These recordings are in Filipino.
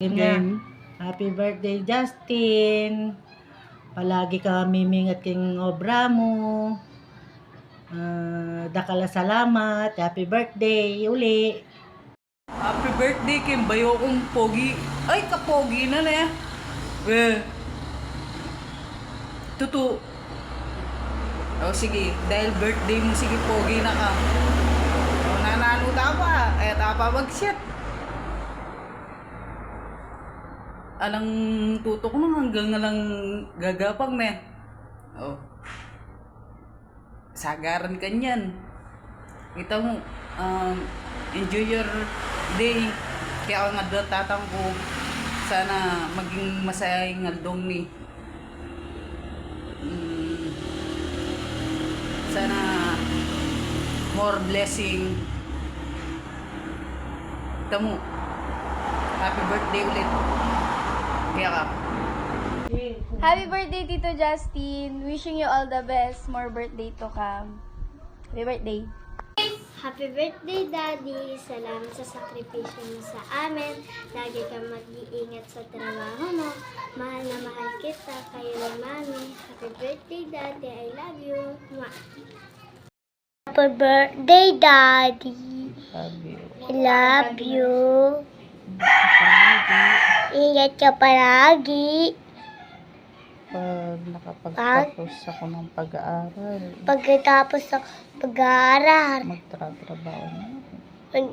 Yun nga. Happy birthday, Justin. Palagi ka mimingat king obra mo. Dakala salamat. Happy birthday uli. Happy birthday Kim bayo kong pogi. Ay, kapogi na na. Tutu. O sige, dahil birthday mo, sige, pogi na ka. O nanalo tapa. Ay, tapa mag-shit. Alang tutok nang hanggang na lang gagapang na. O. Sagaran ka niyan. Kita mo, enjoy your day. Kaya ako nga tatang ko, sana maging masayang ngaldong ni. Sana more blessing. Kita mo, happy birthday ulit. Kaya ka. Happy birthday, Tito Justin. Wishing you all the best. More birthday to come. Happy birthday. Happy birthday, Daddy! Salamat sa sakripisyo mo sa amin. Lagi kang mag-iingat sa trabaho mo. Mahal na mahal kita, kayo ni Mami. Happy birthday, Daddy! I love you! Mwah. Happy birthday, Daddy! I love you! Ingat ka palagi! Pag nakapagtapos ako ng pag-aaral, Pagkatapos ng pag-aaral, magtatrabaho na ako.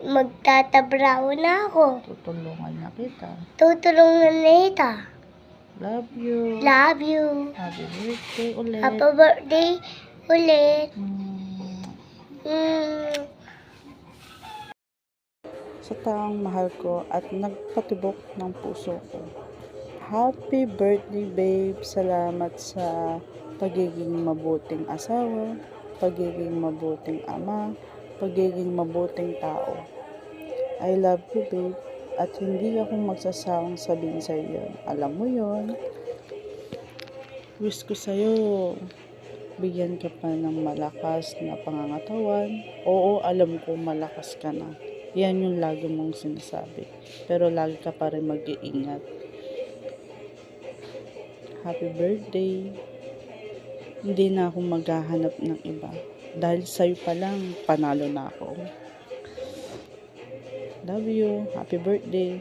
magtatabraho na ako. Tutulungan na kita. Tutulungan na kita. Love you. Love you. Happy birthday ulit. Happy birthday ulit. Sa taong mahal ko at nagpatibok ng puso ko. Happy birthday, babe. Salamat sa pagiging mabuting asawa, pagiging mabuting ama, pagiging mabuting tao. I love you, babe. At hindi ako magsasawang sabihin sa iyo. Alam mo yon. Wish ko sa'yo, bigyan ka pa ng malakas na pangangatawan. Oo, alam ko malakas ka na. Yan yung lagi mong sinasabi. Pero lagi ka pa rin mag-iingat. Happy birthday. Hindi na ako maghahanap ng iba. Dahil sa'yo pa lang, panalo na ako. Love you. Happy birthday.